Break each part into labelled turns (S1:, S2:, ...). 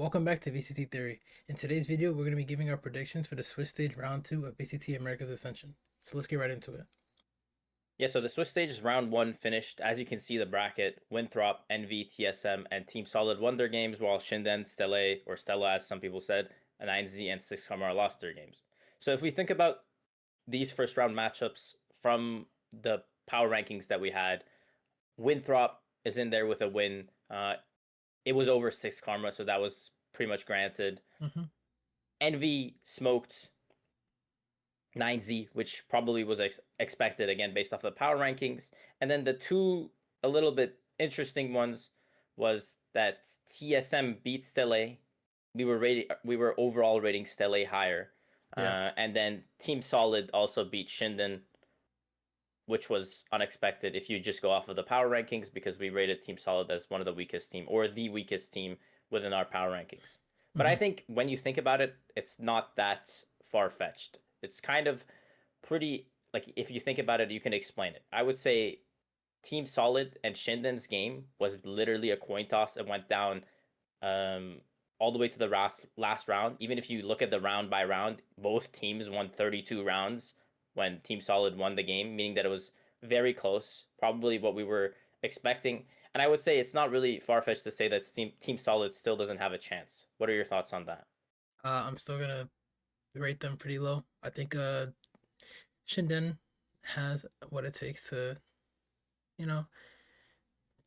S1: Welcome back to VCT Theory. In today's video, we're going to be giving our predictions for the Swiss Stage Round 2 of VCT America's Ascension. So let's get right into it.
S2: Yeah, so the Swiss Stage's round one finished. As you can see, the bracket, Winthrop, NV, TSM, and Team Solid won their games, while Shinden, Stella, or Stella as some people said, 9Z, and 6 Kamara lost their games. So if we think about these first round matchups from the power rankings that we had, Winthrop is in there with a win. It was over 6 Karma, so that was pretty much granted. NV smoked 9Z, which probably was expected again based off the power rankings. And then the two a little bit interesting ones was that TSM beat Stella. We were overall rating Stella higher.
S1: Yeah.
S2: And then Team Solid also beat Shinden, which was unexpected if you just go off of the power rankings, because we rated Team Solid as one of the weakest team or the weakest team within our power rankings. But I think when you think about it, it's not that far-fetched. It's kind of pretty, like, if you think about it, you can explain it. I would say Team Solid and Shinden's game was literally a coin toss. It went down all the way to the last round. Even if you look at the round by round, both teams won 32 rounds when Team Solid won the game, meaning that it was very close, probably what we were expecting. And I would say it's not really far-fetched to say that Team Solid still doesn't have a chance. What are your thoughts on that?
S1: I'm still going to rate them pretty low. I think Shinden has what it takes to, you know,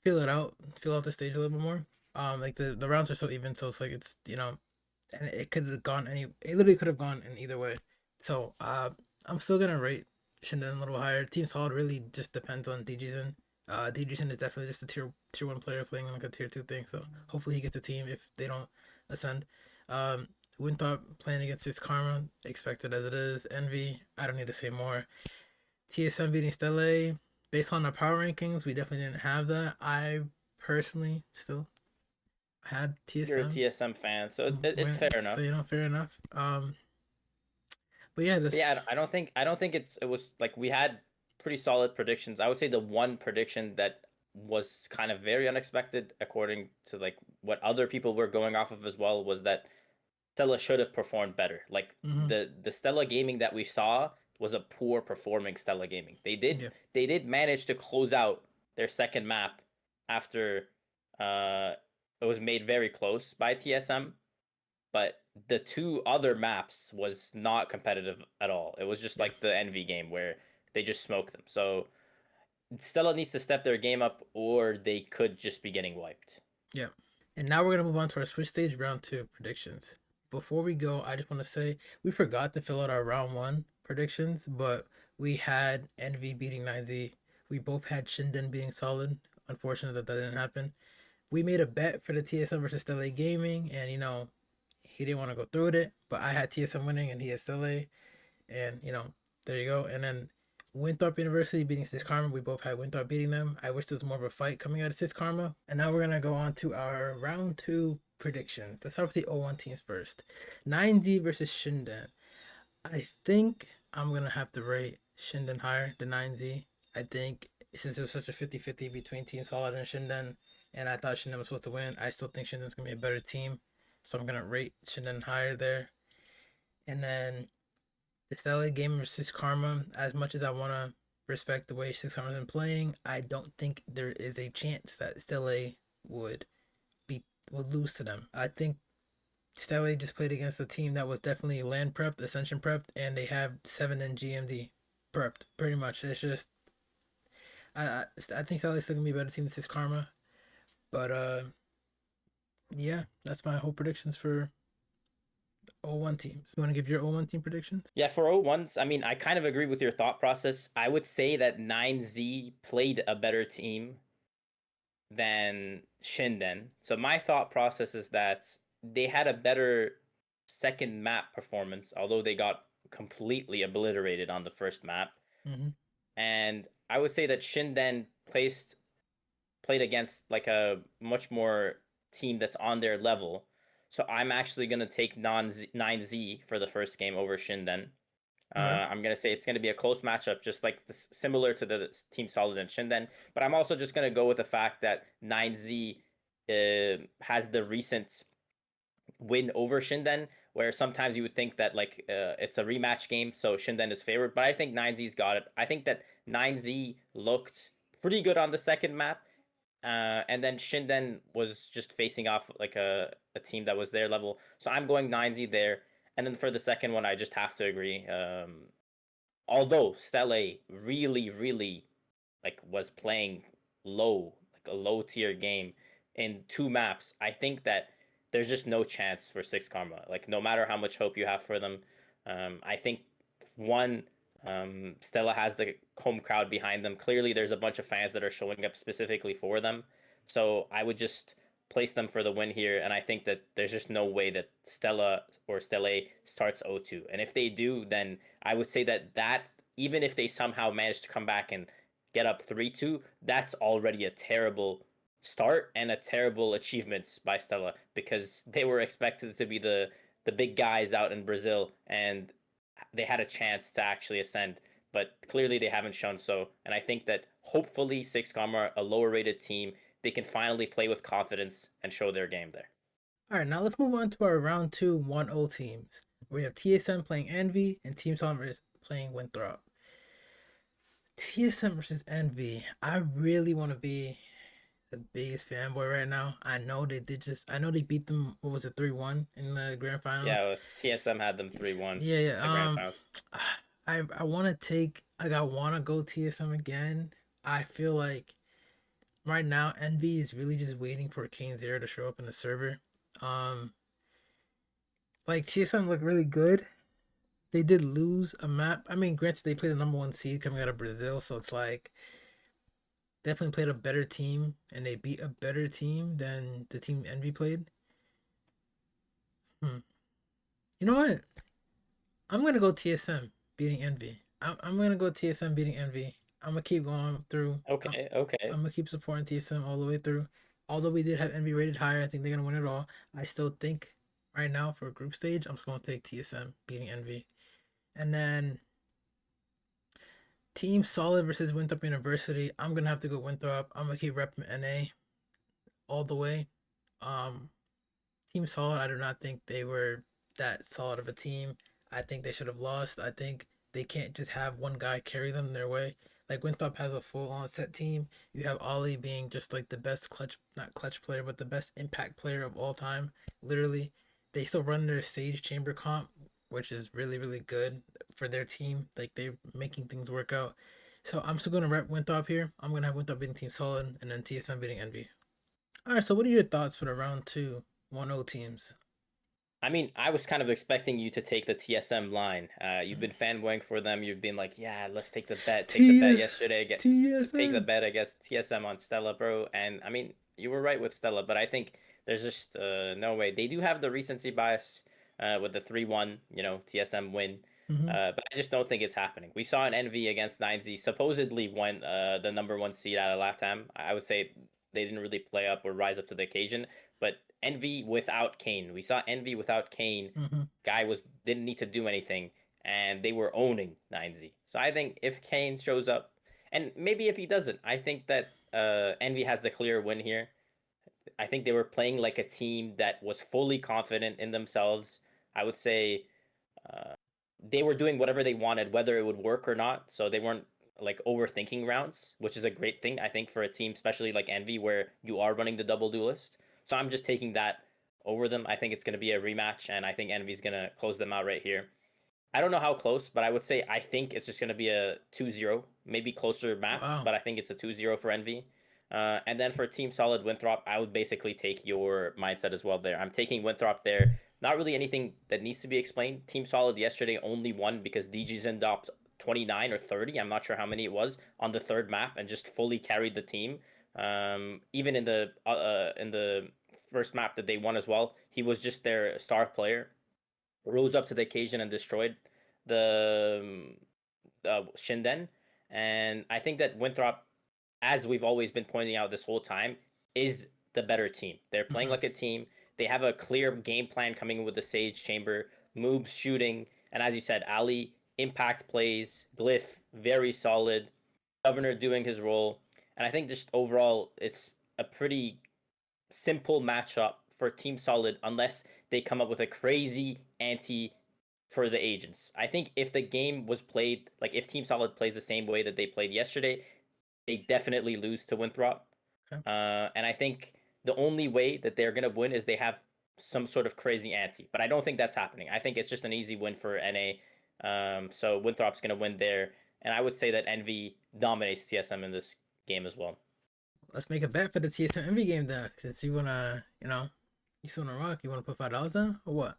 S1: feel out the stage a little bit more. Like the rounds are so even, so it's like and it could have gone it literally could have gone in either way. So I'm still gonna rate Shinden a little higher. Team Solid really just depends on DGZN. DGZN is definitely just a tier one player playing like a tier two thing. So hopefully he gets a team if they don't ascend. Winthrop playing against his Karma, expected as it is. Envy, I don't need to say more. TSM beating Stella, based on the power rankings, we definitely didn't have that. I personally still had
S2: You're a
S1: TSM
S2: TSM fan, so it's
S1: win,
S2: fair
S1: so
S2: enough.
S1: fair enough. But yeah,
S2: But
S1: this
S2: yeah, I don't think it was like we had pretty solid predictions. I would say the one prediction that was kind of very unexpected, according to like what other people were going off of as well, was that Stella should have performed better. Like
S1: mm-hmm,
S2: the Stella gaming that we saw was a poor performing Stella gaming. They did
S1: yeah,
S2: they did manage to close out their second map after uh it was made very close by TSM, but the two other maps was not competitive at all. It was just
S1: yeah,
S2: like the Envy game where they just smoked them. So Stella needs to step their game up, or they could just be getting wiped.
S1: yeah. And now we're gonna move on to our Switch Stage round two predictions. Before we go, I just want to say we forgot to fill out our round one predictions, but we had Envy beating 9Z. We both had Shinden being solid. Unfortunate that didn't happen. We made a bet for the TSM versus Stella Gaming, and he didn't want to go through with it, but I had TSM winning and he had Stella, and there you go. And then Winthrop University beating Sis Karma. We both had Winthrop beating them. I wish there was more of a fight coming out of Sis Karma. And now we're gonna go on to our round two predictions. Let's start with the O1 teams first. 9Z versus Shinden. I think I'm gonna have to rate Shinden higher than 9Z. I think since it was such a 50-50 between Team Solid and Shinden, and I thought Shinden was supposed to win, I still think Shinden's gonna be a better team. So I'm gonna rate Shinden higher there. And then the Stella game versus Karma, as much as I wanna respect the way Six Karma's been playing, I don't think there is a chance that Stella would would lose to them. I think Stella just played against a team that was definitely land prepped, Ascension prepped, and they have 7 in GMD prepped. Pretty much, it's just I think Stella's still gonna be a better team than Six Karma, but yeah, that's my whole predictions for O1 teams. You want to give your O1 team predictions?
S2: Yeah, for O1s, I mean, I kind of agree with your thought process. I would say that 9Z played a better team than Shinden. So my thought process is that they had a better second map performance, although they got completely obliterated on the first map.
S1: Mm-hmm.
S2: And I would say that Shinden played against like a much more team that's on their level. So I'm actually gonna take 9Z for the first game over Shinden.
S1: Okay.
S2: I'm gonna say it's gonna be a close matchup, just like this, similar to the Team Solid and Shinden. But I'm also just gonna go with the fact that 9Z has the recent win over Shinden, where sometimes you would think that like it's a rematch game, so Shinden is favored. But I think 9Z's got it. I think that 9Z looked pretty good on the second map. And then Shinden was just facing off like a team that was their level. So I'm going 9Z there. And then for the second one, I just have to agree. Although Stelle really, really like was playing low, like a low tier game in two maps, I think that there's just no chance for Six Karma. Like no matter how much hope you have for them, I think one Stella has the home crowd behind them. Clearly, there's a bunch of fans that are showing up specifically for them. So I would just place them for the win here, and I think that there's just no way that Stella or Stelle starts 0-2. And if they do, then I would say that even if they somehow manage to come back and get up 3-2, that's already a terrible start and a terrible achievement by Stella because they were expected to be the big guys out in Brazil and they had a chance to actually ascend, but clearly they haven't shown so. And I think that hopefully Six Karma, a lower rated team, they can finally play with confidence and show their game there.
S1: All right, now let's move on to our round 2 1-0 teams. We have TSM playing Envy and Team Solid playing Winthrop. TSM versus Envy. I really want to be the biggest fanboy right now. I know they beat them, what was it, 3-1 in the grand finals?
S2: Yeah, TSM had them 3-1
S1: Yeah,
S2: in the grand finals.
S1: I want to I want to go TSM again. I feel like right now Envy is really just waiting for Kane Zero to show up in the server. Like TSM looked really good. They did lose a map. I mean, granted, they played the number 1 seed coming out of Brazil, so it's like definitely played a better team, and they beat a better team than the team Envy played. You know what? I'm gonna go TSM beating Envy. I'm gonna go TSM beating Envy. I'm gonna keep going through.
S2: Okay.
S1: I'm gonna keep supporting TSM all the way through. Although we did have Envy rated higher, I think they're gonna win it all. I still think right now for a group stage, I'm just gonna take TSM beating Envy. And then Team Solid versus Winthrop University. I'm gonna have to go Winthrop. I'm gonna keep repping NA all the way. Team Solid, I do not think they were that solid of a team. I think they should have lost. I think they can't just have one guy carry them their way. Like Winthrop has a full on set team. You have Ollie being just like the best not clutch player, but the best impact player of all time. Literally, they still run their Sage Chamber comp, which is really, really good for their team. Like they're making things work out. So I'm still gonna rep Winthrop here. I'm gonna have Winthrop beating Team Solid and then TSM beating Envy. Alright, so what are your thoughts for the round 2 1-0 teams?
S2: I mean, I was kind of expecting you to take the TSM line. You've been fanboying for them. You've been like, yeah, let's take the bet. Take the bet yesterday. Take the bet against TSM on Stella, bro. And I mean, you were right with Stella, but I think there's just no way. They do have the recency bias with the 3-1, TSM win. But I just don't think it's happening. We saw an Envy against 9Z supposedly won the number 1 seed out of LATAM. I would say they didn't really play up or rise up to the occasion, but Envy without Kane. We saw Envy without Kane. Guy didn't need to do anything, and they were owning 9Z. So I think if Kane shows up, and maybe if he doesn't, I think that Envy has the clear win here. I think they were playing like a team that was fully confident in themselves. I would say they were doing whatever they wanted, whether it would work or not. So they weren't like overthinking rounds, which is a great thing, I think, for a team, especially like Envy, where you are running the double duelist. So I'm just taking that over them. I think it's going to be a rematch, and I think Envy's going to close them out right here. I don't know how close, but I would say I think it's just going to be a 2-0, maybe closer maps, but I think it's a 2-0 for Envy. And then for Team Solid Winthrop, I would basically take your mindset as well there. I'm taking Winthrop there. Not really anything that needs to be explained. Team Solid yesterday only won because DG's ended up 29 or 30, I'm not sure how many it was, on the third map and just fully carried the team. Even in the first map that they won as well, he was just their star player. Rose up to the occasion and destroyed the Shinden. And I think that Winthrop, as we've always been pointing out this whole time, is the better team. They're playing like a team. They have a clear game plan coming in with the Sage Chamber, moves, shooting, and as you said, Ali, impact plays, Glyph, very solid, Governor doing his role. And I think just overall, it's a pretty simple matchup for Team Solid unless they come up with a crazy ante for the agents. I think if the game was played, like if Team Solid plays the same way that they played yesterday, they definitely lose to Winthrop.
S1: Okay.
S2: And I think the only way that they're gonna win is they have some sort of crazy ante. But I don't think that's happening. I think it's just an easy win for NA. So Winthrop's gonna win there, and I would say that Envy dominates TSM in this game as well.
S1: Let's make a bet for the TSM Envy game then. Since you wanna, you still wanna rock. You wanna put $5 down or what?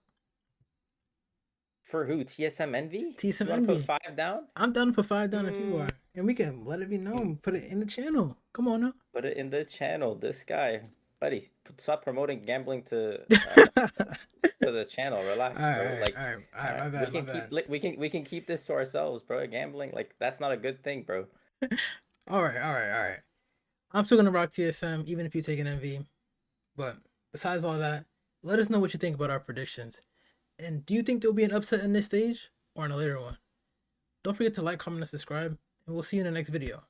S2: For who? TSM Envy?
S1: TSM
S2: You want to put
S1: Envy.
S2: 5 down?
S1: I'm down to put 5 down if you are, and we can let it be known. Put it in the channel. Come on now.
S2: Put it in the channel. This guy, buddy, stop promoting gambling to the channel. Relax,
S1: All
S2: bro.
S1: right,
S2: Like,
S1: all right. My bad.
S2: we can keep we can keep this to ourselves, bro. Gambling, like that's not a good thing, bro.
S1: All right. I'm still gonna rock TSM even if you take an MV. But besides all that, let us know what you think about our predictions. And do you think there'll be an upset in this stage or in a later one? Don't forget to like, comment, and subscribe, and we'll see you in the next video.